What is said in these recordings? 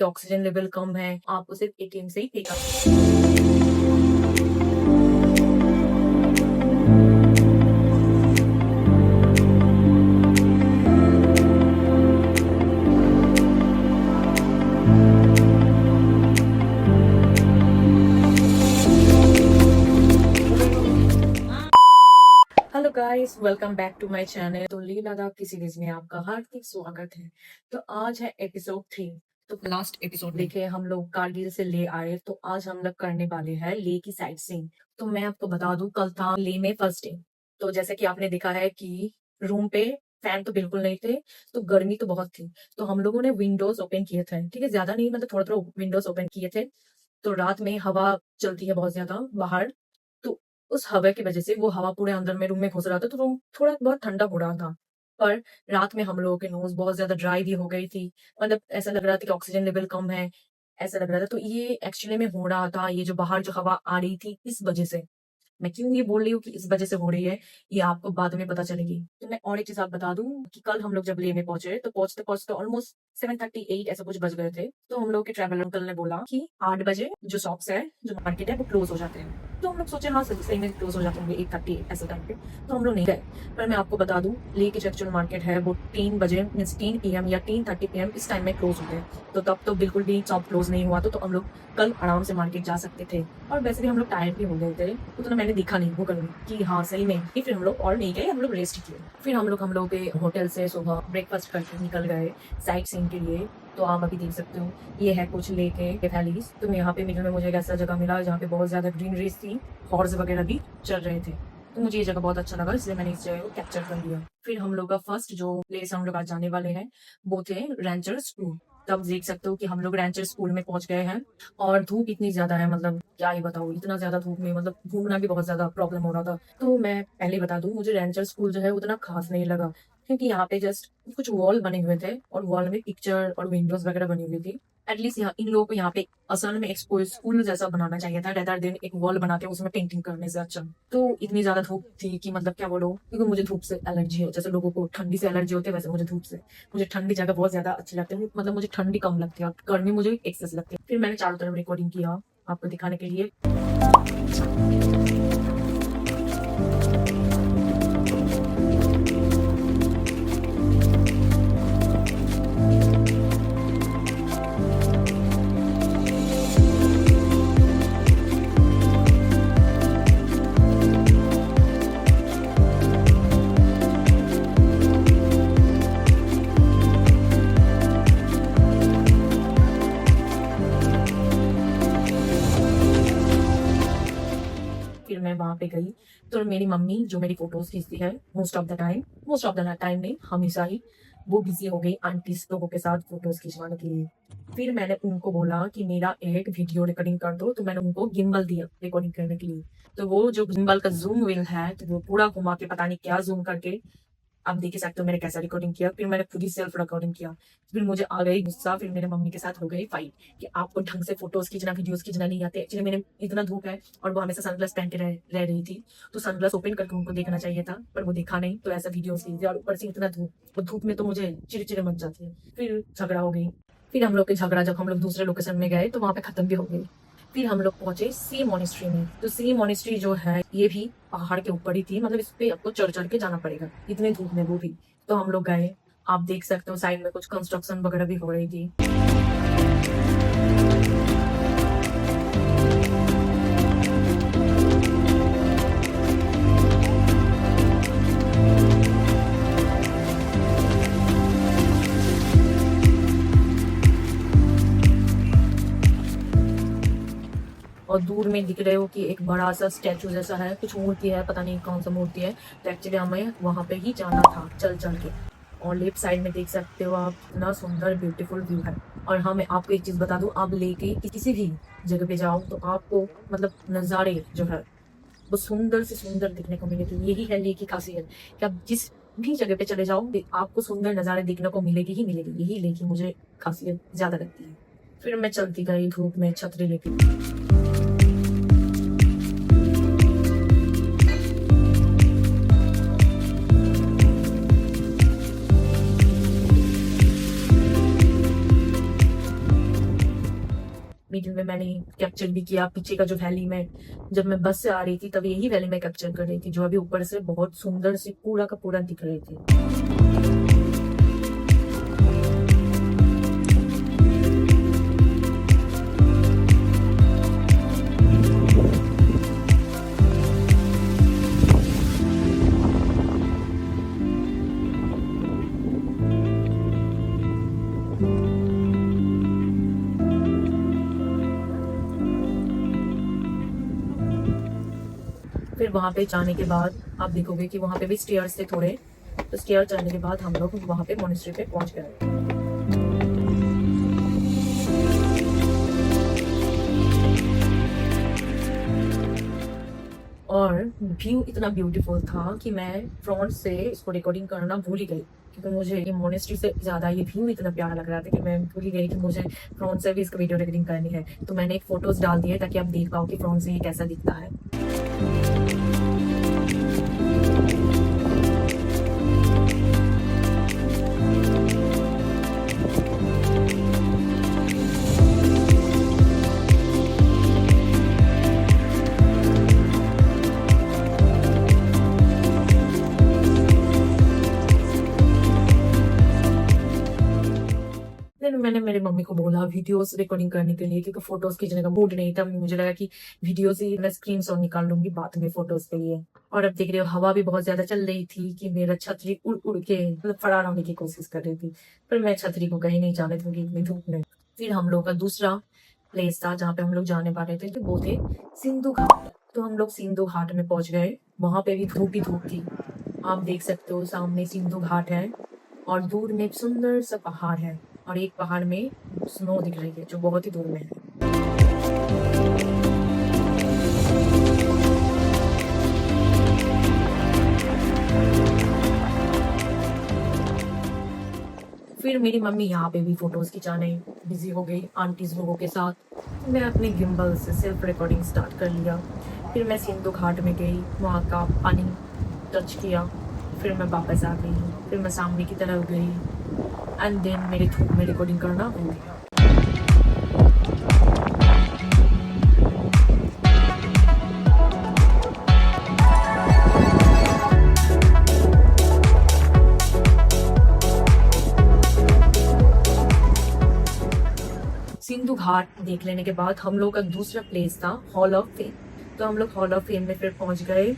कि oxygen level कम है, आपको सिर्फ एटीएम से ही पे कर। Hello guys, welcome back to my channel. तो लेह लद्दाख की सीरीज में आपका हार्दिक स्वागत है। तो आज है एपिसोड 3। तो लास्ट एपिसोड देखे हम लोग कारगिल से ले आए, तो आज हम लोग करने वाले हैं लेह की साइट सीइंग। तो मैं आपको बता दूं, कल था लेह में फर्स्ट डे। तो जैसे कि आपने देखा है कि रूम पे फैन तो बिल्कुल नहीं थे, तो गर्मी तो बहुत थी। तो हम लोगों ने विंडोज ओपन किए थे, ठीक है, ज्यादा नहीं, मतलब थोड़ा थोड़ा विंडोज ओपन किए थे। तो रात में हवा चलती है बहुत ज्यादा बाहर, तो उस हवा की वजह से वो हवा पूरे अंदर में रूम में घुस रहा था, तो रूम थोड़ा बहुत ठंडा हो रहा था। पर रात में हम लोगों के नोज बहुत ज्यादा ड्राई भी हो गई थी। मतलब ऐसा लग रहा था कि ऑक्सीजन लेवल कम है, ऐसा लग रहा था। तो ये एक्चुअली में हो रहा था, ये जो बाहर जो हवा आ रही थी इस वजह से। मैं क्यों ये बोल रही हूँ कि इस वजह से हो रही है, ये आपको बाद में पता चलेगी। तो मैं और एक चीज आप बता दूं कि कल हम लोग जब लेह में पहुंचे, तो पहुंचते पहुंचते ऑलमोस्ट 7:38 ऐसा कुछ बज गए थे। तो हम लोग के ट्रैवल अंकल ने बोला कि 8 बजे जो शॉप्स है, जो मार्केट है, वो क्लोज हो जाते हैं। तो हम लोग सोचे हाँ सही सही में क्लोज हो जाते होंगे 8:30 ऐसे टाइम पे। तो हम लोग नहीं गए। पर मैं आपको बता दूं, लेह की जो एक्चुअल मार्केट है वो 3 बजे मीन्स 3 PM या 3:30 PM इस टाइम में क्लोज होते हैं। तो तब तो बिल्कुल भी शॉप क्लोज नहीं हुआ, तो हम लोग कल आराम से मार्केट जा सकते थे। और वैसे भी हम लोग टायर्ड भी हो गए थे, उतना मैंने देखा नहीं वो कल कि हाँ सही में। फिर हम लोग और नहीं गए, हम लोग रेस्ट किए। फिर हम लोग के होटल से सुबह ब्रेकफास्ट करके निकल गए साइट सीइंग के लिए। तो आप अभी देख सकते हो, ये है कुछ लेह के वैलीज। तो यहाँ पे मिडल में मुझे एक ऐसा जगह मिला जहाँ पे बहुत ज्यादा ग्रीनरीज थी, हॉर्स वगैरह भी चल रहे थे। तो मुझे ये जगह बहुत अच्छा लगा, इसलिए मैंने इस जगह को कैप्चर कर लिया। फिर हम लोग का फर्स्ट जो प्लेस हम लोग आज जाने वाले हैं वो थे रेंचर स्कूल। तब देख सकते हो कि हम लोग रेंचर स्कूल में पहुंच गए हैं। और धूप इतनी ज्यादा है, मतलब क्या ही बताऊँ, इतना ज्यादा धूप में मतलब घूमना भी बहुत ज्यादा प्रॉब्लम हो रहा था। तो मैं पहले बता दूं, मुझे रेंचर स्कूल जो है उतना खास नहीं लगा, क्योंकि यहाँ पे जस्ट कुछ वॉल बने हुए थे और वॉल में पिक्चर और विंडोज वगैरह बनी हुई थी। एटलीस्ट यहाँ इन लोगों को यहाँ पे असल में एक स्कूल जैसा बनाना चाहिए था, रेदर देन एक वॉल बना के उसमें पेंटिंग करने से अच्छा। तो इतनी ज्यादा धूप थी कि मतलब क्या बोलो, क्योंकि मुझे धूप से एलर्जी है। जैसे लोगों को ठंडी से एलर्जी होती है, वैसे मुझे धूप से, मुझे ठंडी जगह बहुत ज्यादा अच्छी लगती है। मतलब मुझे ठंडी कम लगती है और गर्मी मुझे एक्सेस लगती है। फिर मैंने चारों तरफ रिकॉर्डिंग किया आपको दिखाने के लिए। फिर मैं वहां पे गई, तो मेरी मम्मी जो मेरी फोटोज खींचती है मोस्ट ऑफ द टाइम नहीं, हमेशा ही वो बिजी हो गई आंटी लोगों के साथ फोटोज खिंचवाने के लिए। फिर मैंने उनको बोला कि मेरा एक वीडियो रिकॉर्डिंग कर दो, तो मैंने उनको गिम्बल दिया रिकॉर्डिंग करने के लिए। तो वो जो गिम्बल का जूम व्हील है, तो वो पूरा घुमा के पता नहीं क्या जूम करके, आप देख ही सकते हो मैंने कैसा रिकॉर्डिंग किया। फिर मैंने खुद ही सेल्फ रिकॉर्डिंग किया। फिर मुझे आ गई गुस्सा, फिर मेरे मम्मी के साथ हो गई फाइट कि आपको ढंग से फोटोज खींचना वीडियोस खींचना नहीं आते। एक्चुअली मैंने इतना धूप है और वो हमेशा सनग्लास पहन के रह रही थी, तो सनग्लास ओपन करके उनको देखना चाहिए था, पर वो देखा नहीं, तो ऐसा वीडियोस लीजिए। और ऊपर से इतना धूप, और धूप में तो मुझे चिड़चिड़े मच जाती है। फिर झगड़ा हो गई। फिर हम लोग के झगड़ा जब हम लोग दूसरे लोकेशन में गए तो वहां पे खत्म भी हो गई। फिर हम लोग पहुंचे सी मोनेस्ट्री में। तो सी मोनेस्ट्री जो है ये भी पहाड़ के ऊपर ही थी, मतलब इस पे आपको चढ़ चढ़ के जाना पड़ेगा, इतने धूप में वो भी। तो हम लोग गए, आप देख सकते हो साइड में कुछ कंस्ट्रक्शन वगैरह भी हो रही थी। और दूर में दिख रहे हो कि एक बड़ा सा स्टैचू जैसा है, कुछ मूर्ति है, पता नहीं कौन सा मूर्ति है। तो एक्चुअली हमें वहां पे ही जाना था चल चल के। और लेफ्ट साइड में देख सकते हो आप, इतना सुंदर ब्यूटीफुल व्यू है। और हाँ, मैं आपको एक चीज बता दूं, आप लेके किसी भी जगह पे जाओ तो आपको मतलब नजारे जो है वो सुंदर से सुंदर दिखने को मिलेगी। यही है लेह की खासियत कि आप जिस भी जगह पे चले जाओ आपको सुंदर नजारे देखने को मिलेगी ही मिलेगी। यही लेह की मुझे खासियत ज्यादा लगती है। फिर मैं चलती गई धूप में छतरी लेके। मिडिल में मैंने कैप्चर भी किया। पीछे का जो वैली में जब मैं बस से आ रही थी तब यही वैली में कैप्चर कर रही थी, जो अभी ऊपर से बहुत सुंदर से पूरा का पूरा दिख रही थी। फिर वहां पे जाने के बाद आप देखोगे कि वहां पे भी स्टेयर्स थे थोड़े, तो स्टेयर चढ़ने के बाद हम लोग वहां पे मोनेस्ट्री पे पहुंच गए। और व्यू इतना ब्यूटीफुल था कि मैं फ्रंट से इसको रिकॉर्डिंग करना भूल ही गई, क्योंकि मुझे ये मोनेस्ट्री से ज़्यादा ये व्यू इतना प्यारा लग रहा था कि मैं भूल ही गई कि मुझे फ्रंट से भी इसका वीडियो रिकॉर्डिंग करनी है। तो मैंने एक फोटोज डाल दिए ताकि आप देख पाओ कि फ्रंट से ये कैसा दिखता है। फिर मैंने मेरी मम्मी को बोला वीडियोस रिकॉर्डिंग करने के लिए, क्योंकि फोटोज खींचने का मूड नहीं था। मुझे लगा कि वीडियोस ही मैं स्क्रीन शॉट निकाल लूंगी बाद में फोटोज के लिए। और अब देख रहे हो हवा भी बहुत ज्यादा चल रही थी कि मेरा छतरी उड़ उड़ के मतलब फरार होने की कोशिश कर रही थी, पर मैं छतरी को कहीं नहीं जाने दूंगी इतनी धूप में। फिर हम लोग का दूसरा प्लेस था जहाँ पे हम लोग जाने वाले थे, तो वो थे सिंधु घाट। तो हम लोग सिंधु घाट में पहुंच गए। वहां पे भी धूप ही धूप थी। आप देख सकते हो सामने सिंधु घाट है और दूर में एक सुंदर सा पहाड़ है, और एक पहाड़ में स्नो दिख रही है जो बहुत ही दूर में है। फिर मेरी मम्मी यहाँ पे भी फोटोज खिंचाने बिजी हो गई आंटीज लोगों के साथ। मैं अपने गिम्बल से सेल्फ रिकॉर्डिंग स्टार्ट कर लिया। फिर मैं सिंधु घाट में गई, वहाँ का पानी टच किया। फिर मैं वापस आ गई। फिर मैं सामने की तरफ गई एंड देन मेरे धूप में रिकॉर्डिंग करना हो गया। सिंधु घाट देख लेने के बाद हम लोग का दूसरा प्लेस था हॉल ऑफ फेम। तो हम लोग हॉल ऑफ फेम में फिर पहुंच गए।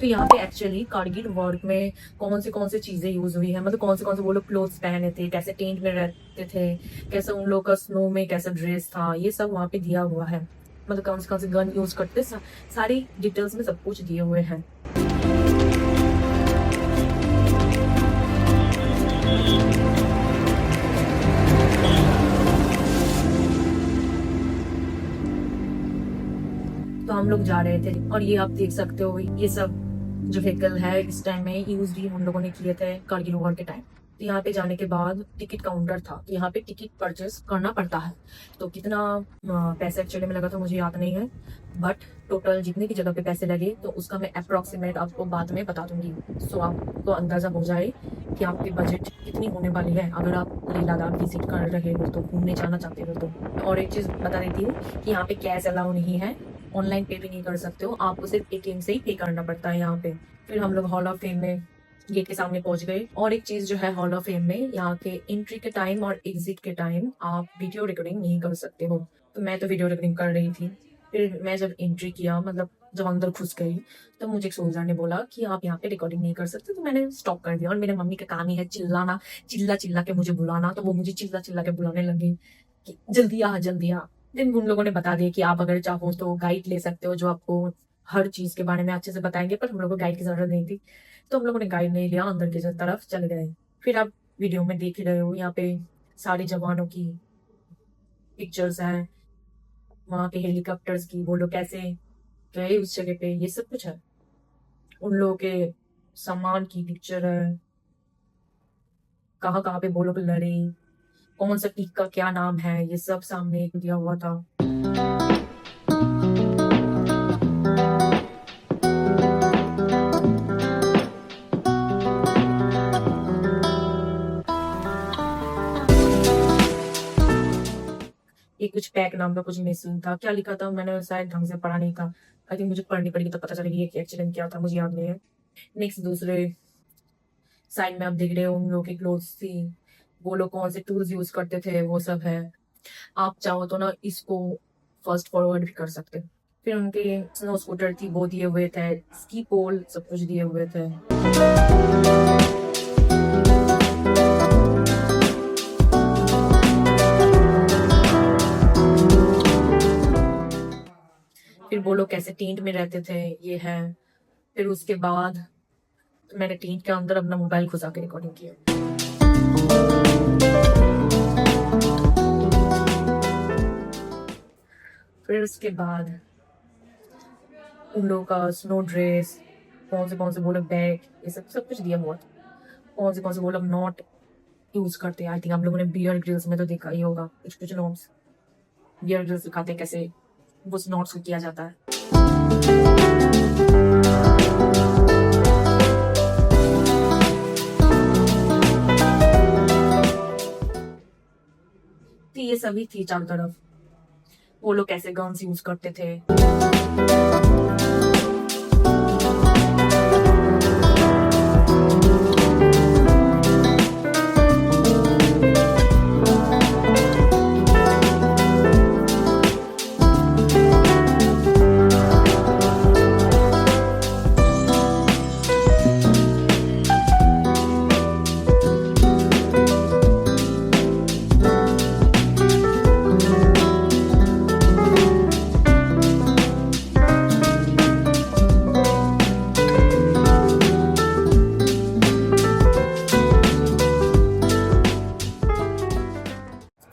तो यहाँ पे एक्चुअली कारगिल वॉर में कौन से चीजें यूज हुई है, मतलब कौन से वो लोग क्लोथ्स पहने थे, कैसे टेंट में रहते थे, कैसे उन लोग का स्नो में कैसा ड्रेस था, ये सब वहाँ पे दिया हुआ है। मतलब कौन से गन यूज करते, सारी डिटेल्स में सब कुछ दिए हुए हैं। तो हम लोग जा रहे थे और ये आप देख सकते हो ये सब जो व्हीकल है इस टाइम में यूज भी हम लोगों ने किए थे कारगिल वॉर के टाइम। तो यहाँ पे जाने के बाद टिकट काउंटर था, तो यहाँ पे टिकट परचेस करना पड़ता है। तो कितना पैसे एक्चुअली में लगा था मुझे याद नहीं है, बट टोटल जितने की जगह पे पैसे लगे तो उसका मैं अप्रोक्सीमेट आपको बाद में बता दूंगी। सो आपको अंदाजा हो जाए कि आपकी बजट कितनी होने वाली है अगर आप लेह लद्दाख विजिट कर रहे हो, तो घूमने जाना चाहते हो तो। और एक चीज बता देती हूँ कि यहाँ पे कैश अलाउ नहीं है, ऑनलाइन पे भी नहीं कर सकते हो, आपको सिर्फ एटीएम से ही पे करना पड़ता है यहाँ पे। फिर हम लोग हॉल ऑफ फेम में गेट के सामने पहुंच गए। और एक चीज जो है हॉल ऑफ फेम में, यहाँ के एंट्री के टाइम और एग्जिट के टाइम आप वीडियो रिकॉर्डिंग नहीं कर सकते हो। तो मैं तो वीडियो रिकॉर्डिंग कर रही थी। फिर मैं जब एंट्री किया, मतलब जब अंदर घुस गई, तो मुझे एक सोल्जर ने बोला कि आप यहाँ पे रिकॉर्डिंग नहीं कर सकते। तो मैंने स्टॉप कर दिया। और मेरे मम्मी का काम ही है चिल्लाना, चिल्ला चिल्ला के मुझे बुलाना। तो वो मुझे चिल्ला चिल्ला के बुलाने लगे कि जल्दी आ जल्दी आ। दिन उन लोगों ने बता दिया कि आप अगर चाहो तो गाइड ले सकते हो जो आपको हर चीज के बारे में अच्छे से बताएंगे, पर हम लोगों को गाइड की जरूरत नहीं थी। तो हम लोगों ने गाइड नहीं लिया, अंदर की तरफ चले गए। फिर आप वीडियो में देख रहे हो यहाँ पे सारे जवानों की पिक्चर्स हैं, वहाँ के हेलीकॉप्टर्स की, वो लोग कैसे गए उस जगह पे, ये सब कुछ है। उन लोगों के सामान की पिक्चर है, कहाँ कहाँ पे वो लोग लड़े, कौन सा पीक का क्या नाम है, ये सब सामने दिया हुआ था। ये कुछ पैक नाम का कुछ मिसिंग था, क्या लिखा था मैंने शायद ढंग से पढ़ा नहीं था। आई थिंक मुझे पढ़नी पड़ेगी तो पता चलेगी ये एक्सीडेंट क्या था, मुझे याद नहीं है। नेक्स्ट दूसरे साइड में आप देख रहे हो उन लोग की क्लोथ्स थी, वो लोग कौन से टूल्स यूज करते थे वो सब है। आप चाहो तो ना इसको फर्स्ट फॉरवर्ड भी कर सकते हो। फिर उनके स्नो स्कूटर थी वो दिए हुए थे, स्की पोल सब कुछ दिए हुए थे। फिर वो लोग कैसे टेंट में रहते थे ये है। फिर उसके बाद मैंने टेंट के अंदर अपना मोबाइल घुसा के रिकॉर्डिंग किया। फिर उसके बाद उन लोगों का स्नो ड्रेस, कौन से वो लोग बैग, ये सब सब कुछ दिया हुआ था। कौन से वो लोग नॉट यूज करते हैं। आई थिंक आप लोगों ने बियर ग्रिल्स में तो देखा ही होगा कुछ कुछ नॉट्स, बियर ग्रिल्स दिखाते हैं कैसे उस नॉट्स को किया जाता है। तो ये सभी थी चारों तरफ, वो लोग कैसे गन्स यूज करते थे।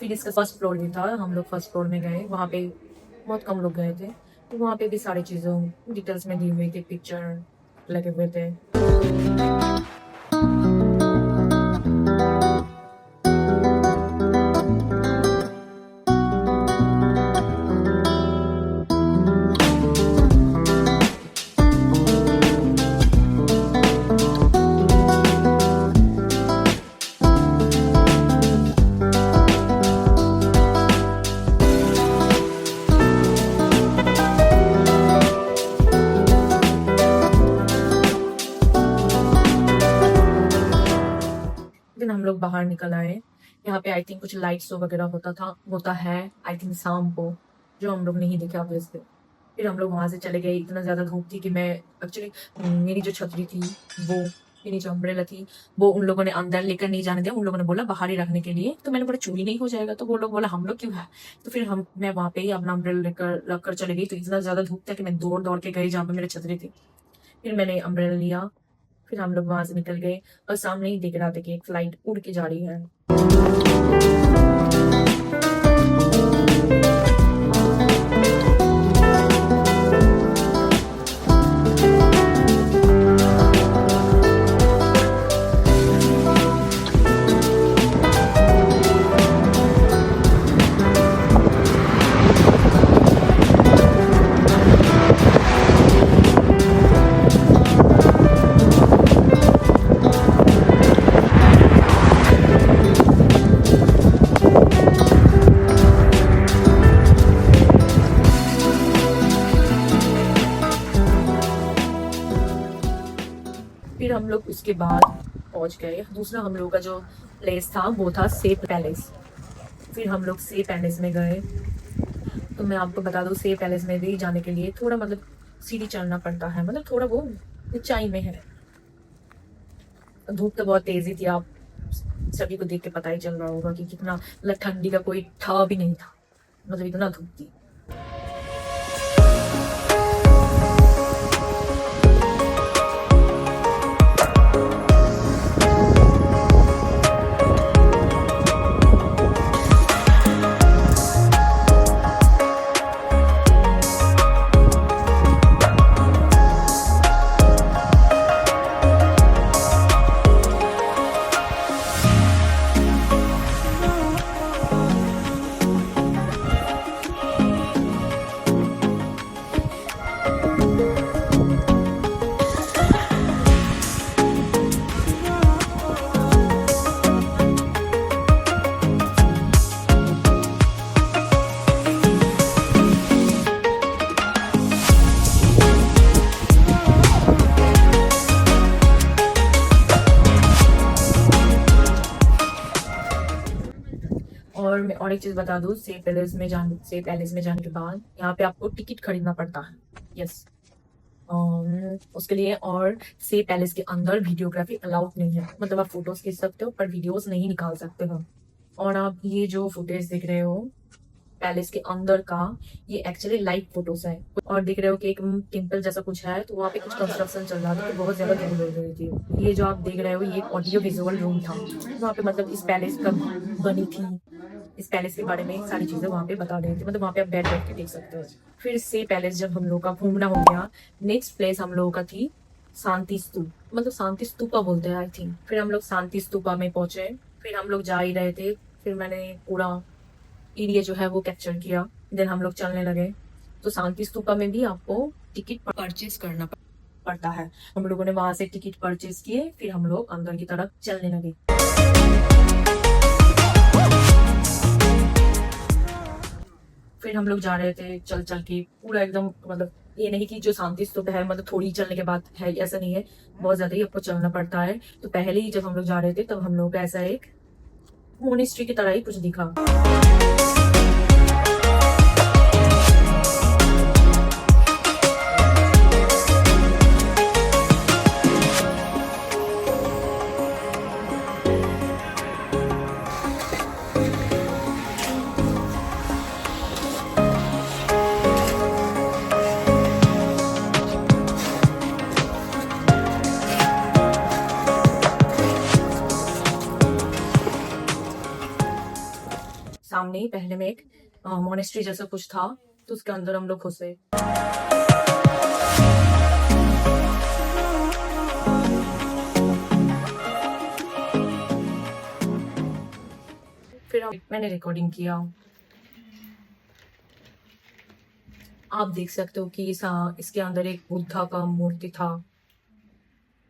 फिर इसका फर्स्ट फ्लोर भी था, हम लोग फर्स्ट फ्लोर में गए, वहाँ पे बहुत कम लोग गए थे, तो वहाँ पे भी सारी चीज़ों डिटेल्स में दी हुई थी, पिक्चर लगे हुए थे। दिन हम लोग बाहर निकल आए, यहाँ पे आई थिंक कुछ लाइट शो वगैरह होता है आई थिंक शाम को, जो हम लोग नहीं देखे ऑब्वियसली। फिर हम लोग वहां से चले गए, इतना ज्यादा धूप थी कि मैं एक्चुअली मेरी जो छतरी थी वो, मेरी जो अम्ब्रेला थी वो उन लोगों ने अंदर लेकर नहीं जाने दिया, उन लोगों ने बोला बाहर ही रखने के लिए। तो मैंने बोला चोरी नहीं हो जाएगा, तो वो लोग बोला हम लोग क्यों है। तो फिर मैं वहां पे ही अपना अम्ब्रेला रख कर चले गई। तो इतना ज्यादा धूप था कि मैं दौड़ दौड़ के गई जहाँ पे मेरी छतरी थी। फिर मैंने अम्ब्रेला लिया, फिर हम लोग वहां से निकल गए और सामने ही दिख रहा था कि एक फ्लाइट उड़ के जा रही है। फिर हम लोग उसके बाद पहुंच गए, दूसरा हम लोग का जो प्लेस था वो था से पैलेस। फिर हम लोग से पैलेस में गए। तो मैं आपको बता दूं, से पैलेस में भी जाने के लिए थोड़ा मतलब सीढ़ी चढ़ना पड़ता है, मतलब थोड़ा वो ऊंचाई में है। धूप तो बहुत तेजी थी, आप सभी को देख के पता ही चल रहा होगा कि कितना, मतलब ठंडी का कोई था भी नहीं था, मतलब इतना धूप थी। और एक चीज बता दूं, से पैलेस में जाने के बाद यहाँ पे आपको टिकट खरीदना पड़ता है। यस। उसके लिए, और से पैलेस के अंदर वीडियोग्राफी अलाउड नहीं है, मतलब आप फोटोज खींच सकते हो पर वीडियोस नहीं निकाल सकते हो। और आप ये जो फुटेज देख रहे हो पैलेस के अंदर का, ये एक्चुअली लाइव फोटोज है। और देख रहे हो कि एक टेम्पल जैसा कुछ है, तो वहाँ पे कुछ कंस्ट्रक्शन चल रहा था, तो बहुत ज्यादा धूल हो रही थी। ये जो आप देख रहे हो ये ऑडियो विजुअल रूम था, वहाँ पे मतलब इस पैलेस कब बनी थी, इस पैलेस के बारे में सारी चीजें वहाँ पे बता रहे थे, मतलब वहाँ पे आप बैठ के देख सकते हो। फिर से पैलेस जब हम लोग का घूमना हो गया, नेक्स्ट प्लेस हम लोगों का थी शांति स्तूप, मतलब शांति स्तूपा बोलते हैं आई थिंक। फिर हम लोग शांति स्तूपा में पहुंचे, फिर हम लोग जा ही रहे थे, फिर मैंने पूरा एरिया जो है वो कैप्चर किया, देन हम लोग चलने लगे। तो शांति स्तूपा में भी आपको टिकट परचेज करना पड़ता है। हम लोगों ने वहां से टिकट परचेज किए, फिर हम लोग अंदर की तरफ चलने लगे। फिर हम लोग जा रहे थे चल चल के पूरा एकदम, मतलब ये नहीं कि जो शांति स्तूप है मतलब थोड़ी चलने के बाद है, ऐसा नहीं है, बहुत ज्यादा ही आपको चलना पड़ता है। तो पहले ही जब हम लोग जा रहे थे तब हम लोग को ऐसा एक मोनेस्ट्री की तरह ही कुछ दिखा। सामने ही पहले में एक मोनेस्ट्री जैसा कुछ था, तो उसके अंदर हम लोग घुसे। फिर मैंने रिकॉर्डिंग किया, आप देख सकते हो कि इसके अंदर एक बुद्धा का मूर्ति था।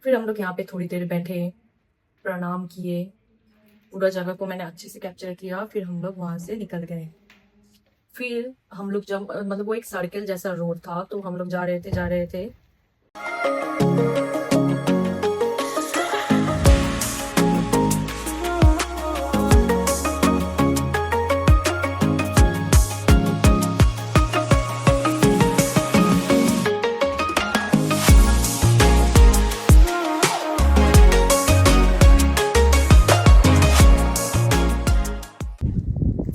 फिर हम लोग यहाँ पे थोड़ी देर बैठे, प्रणाम किए, पूरा जगह को मैंने अच्छे से कैप्चर किया, फिर हम लोग वहां से निकल गए। फिर हम लोग जब मतलब वो एक सर्कल जैसा रोड था, तो हम लोग जा रहे थे।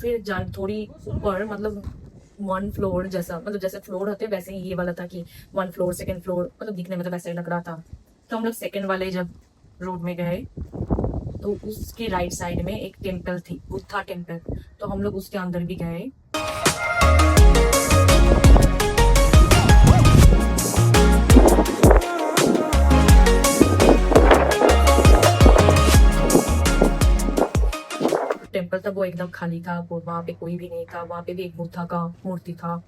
फिर जान थोड़ी ऊपर, मतलब 1 फ्लोर जैसा, मतलब जैसे फ्लोर होते वैसे ही ये वाला था कि 1 फ्लोर, 2nd फ्लोर, मतलब दिखने में तो वैसे ही लग रहा था। तो हम लोग सेकंड वाले जब रोड में गए, तो उसके राइट साइड में एक टेम्पल थी, बुद्धा टेम्पल, तो हम लोग उसके अंदर भी गए। टेम्पल था वो एकदम खाली था, वहां पे कोई भी नहीं था, वहां पे भी एक बुद्धा का मूर्ति था।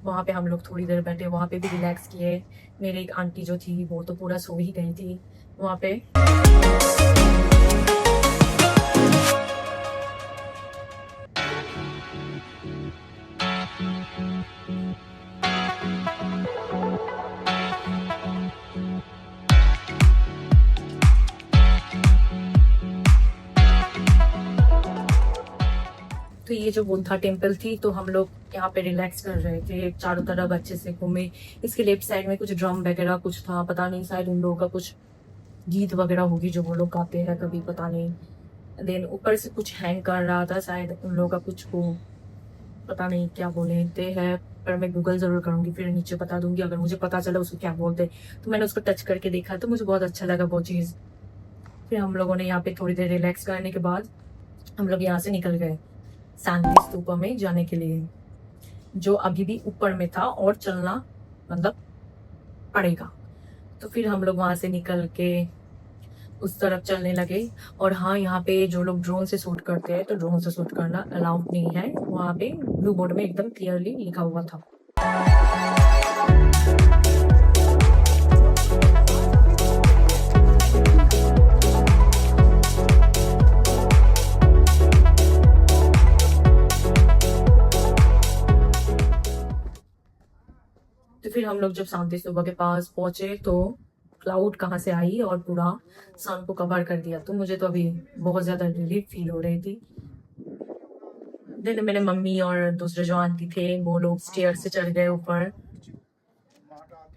वहां पे हम लोग थोड़ी देर बैठे, वहां पे भी रिलैक्स किए। मेरी एक आंटी जो थी वो तो पूरा सो ही गई थी वहां पे। तो ये जो बुद्धा टेम्पल थी, तो हम लोग यहाँ पे रिलैक्स कर रहे थे, चारों तरफ अच्छे से घूमे। इसके लेफ्ट साइड में कुछ ड्रम वगैरह कुछ था, पता नहीं शायद उन लोगों का कुछ गीत वगैरह होगी जो वो लोग गाते हैं कभी, पता नहीं। देन ऊपर से कुछ हैंग कर रहा था, शायद उन लोगों का कुछ को पता नहीं क्या बोलते हैं, पर मैं गूगल जरूर करूंगी, फिर नीचे बता दूंगी अगर मुझे पता चला उसको क्या बोलते। तो मैंने उसको टच करके देखा, तो मुझे बहुत अच्छा लगा वो चीज़। फिर हम लोगों ने यहाँ पे थोड़ी देर रिलैक्स करने के बाद हम लोग यहाँ से निकल गए शांति स्तूपा में जाने के लिए, जो अभी भी ऊपर में था और चलना मतलब पड़ेगा। तो फिर हम लोग वहां से निकल के उस तरफ चलने लगे। और हाँ, यहाँ पे जो लोग ड्रोन से शूट करते हैं, तो ड्रोन से शूट करना अलाउड नहीं है, वहाँ पे ब्लू बोर्ड में एकदम क्लियरली लिखा हुआ था। तो फिर हम लोग जब शांति स्तूपा के पास पहुंचे, तो क्लाउड कहाँ से आई और पूरा सन को कवर कर दिया, तो मुझे तो अभी बहुत ज्यादा रिलीफ फील हो रही थी। दिन मैंने मम्मी और दूसरे जो आंटी थे वो लोग स्टेयर से चढ़ गए ऊपर।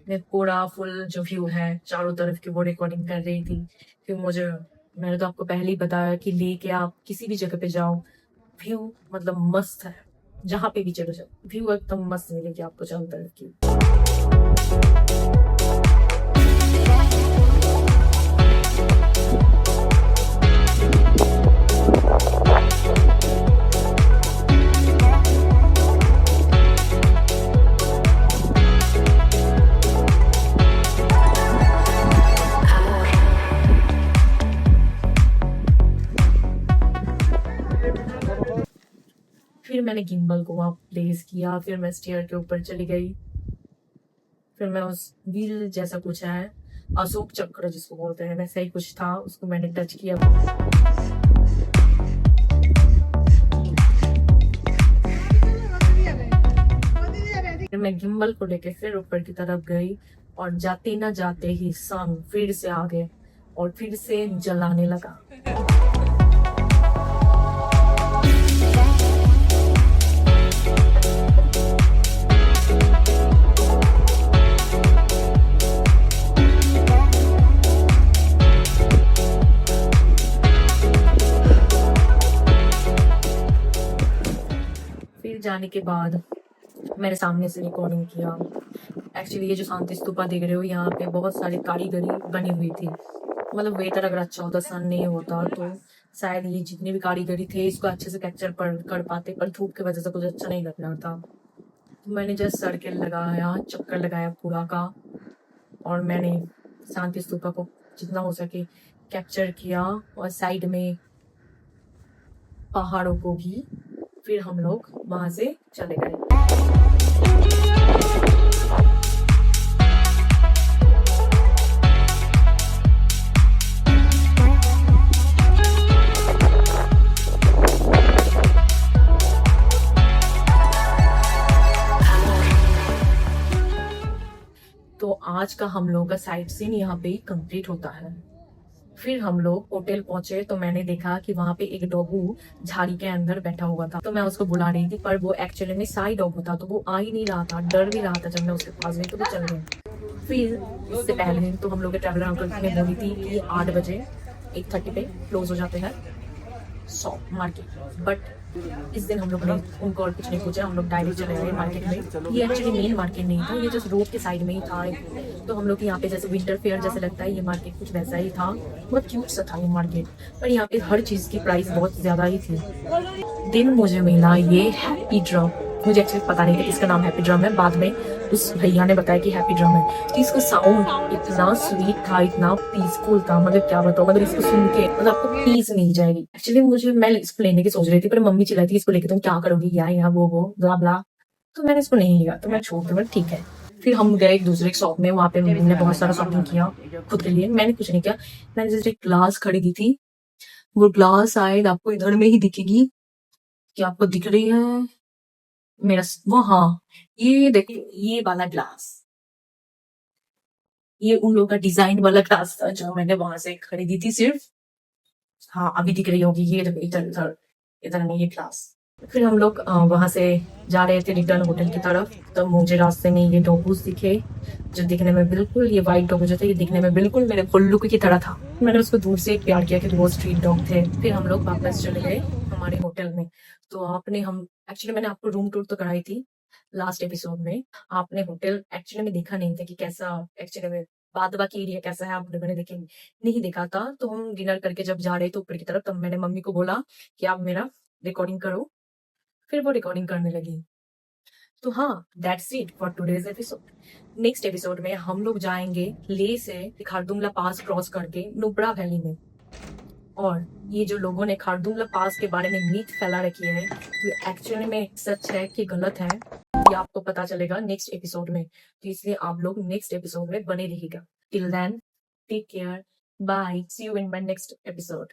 मैं पूरा फुल जो व्यू है चारों तरफ की वो रिकॉर्डिंग कर रही थी। फिर मैंने तो आपको पहले ही बताया कि लेके आप किसी भी जगह पे जाओ, व्यू मतलब मस्त है। जहाँ पे भी चले जाओ व्यू एकदम मस्त मिलेगी आपको चारों तरफ की। फिर मैंने गिम्बल को वहाँ प्लेस किया, फिर मैं स्टेयर के ऊपर चली गई। फिर मैं उस व्हील जैसा कुछ है, अशोक चक्र जिसको बोलते हैं वैसा ही कुछ था, उसको मैंने टच किया। फिर मैं गिम्बल को लेके फिर ऊपर की तरफ गई और जाते ना जाते ही सन फिर से आ गए और फिर से जलाने लगा। फिर जाने के बाद मैंने सामने से रिकॉर्डिंग किया। एक्चुअली ये जो शांति स्तूपा देख रहे हो यहाँ पे बहुत सारी कारीगरी बनी हुई थी। मतलब वेदर अगर अच्छा होता, सन नहीं होता तो शायद ये जितने भी कारीगरी थे इसको अच्छे से कैप्चर कर पाते, पर धूप की वजह से कुछ अच्छा नहीं लग रहा था। तो मैंने जस्ट सर्किल लगाया, चक्कर लगाया पूरा का, और मैंने शांति स्तूपा को जितना हो सके कैप्चर किया और साइड में पहाड़ों को भी। फिर हम लोग वहां से चले गए। तो आज का हम लोग का साइट सीन यहाँ पे कंप्लीट होता है। फिर हम लोग होटल पहुंचे तो मैंने देखा कि वहां पे एक डॉगू झाड़ी के अंदर बैठा हुआ था। तो मैं उसको बुला रही थी पर वो एक्चुअली में साई डॉगू था, तो वो आ ही नहीं रहा था। डर भी रहा था जब मैं उसके पास गई तो वो चल गए। फिर इससे पहले तो हम लोग के ट्रैवलर अंकल ने बोली थी कि 8 बजे 8:30 पे क्लोज हो जाते हैं शॉप मार्केट, बट इस दिन हम लोग ने उनको और कुछ नहीं पूछा, हम लोग डायरेक्ट चले गए मार्केट में। ये एक्चुअली मेन मार्केट नहीं था, ये जस्ट रोड के साइड में ही था। तो हम लोग यहाँ पे जैसे विंटर फेयर जैसे लगता है, ये मार्केट कुछ वैसा ही था। बहुत क्यूट सा था ये मार्केट, पर यहाँ पे हर चीज की प्राइस बहुत ज्यादा ही थी। दिन मुझे मिला ये हैप्पी ड्रम। मुझे एक्चुअली पता नहीं था कि इसका नाम हैप्पी ड्रम है, बाद में उस भैया ने बताया कि हैप्पी ड्रम है। तो इसका साउंड इतना स्वीट था, इतना पीसफुल था, मतलब क्या बताऊं। मतलब इसको सुन के मतलब आपको पीस मिल जाएगी। एक्चुअली मैं इसको लेने की सोच रही थी, पर मम्मी चिल्लाई थी इसको लेके तुम क्या करोगी, यहाँ वो ब्ला ब्ला। तो मैंने इसको नहीं लिया, तो मैं छोड़ दूंगा, ठीक है। फिर हम गए एक दूसरे शॉप में, वहां पे मम्मी ने बहुत सारा शॉपिंग किया खुद के लिए। मैंने कुछ नहीं किया, मैंने जस्ट एक ग्लास खरीदी थी। वो ग्लास शायद आपको इधर में ही दिखेगी, क्या आपको दिख रही है मेरा वो, हाँ ये देखिए, ये वाला ग्लास, ये उन लोगों का डिजाइन वाला ग्लास था जो मैंने वहां से खरीदी थी सिर्फ। हाँ अभी दिख रही होगी, ये देखो इधर इधर इधर में ये ग्लास। फिर हम लोग वहां से जा रहे थे रिटर्न होटल की तरफ, तो मुझे रास्ते में ये डॉगूस दिखे जो दिखने में बिल्कुल, ये व्हाइट डॉग जो थे ये दिखने में बिल्कुल मेरे उल्लू की तरह था। मैंने उसको दूर से एक प्यार किया कि वो स्ट्रीट डॉग थे। फिर हम लोग वापस चले गए हमारे होटल में। तो हम एक्चुअली मैंने आपको रूम टूर तो कराई थी लास्ट एपिसोड में। आपने होटल एक्चुअली में देखा नहीं था कि कैसा एक्चुअली में बाद बाकी एरिया कैसा है, आप मैंने देखे नहीं देखा था। तो हम डिनर करके जब जा रहे थे ऊपर की तरफ, तब मैंने मम्मी को बोला कि आप मेरा रिकॉर्डिंग करो। फिर वो रिकॉर्डिंग करने लगी। तो हाँ, that's it for today's episode. Next episode में हम लोग जाएंगे ले से खारदुंगला पास क्रॉस करके नुब्रा वैली में। और ये जो लोगों ने खारदुंगला पास के बारे में मीथ फैला रखी है, तो एक्चुअली में सच है कि गलत है, ये आपको पता चलेगा नेक्स्ट एपिसोड में। तो इसलिए आप लोग नेक्स्ट एपिसोड में बने रहिएगा। Till then take care, bye, see you in my next episode.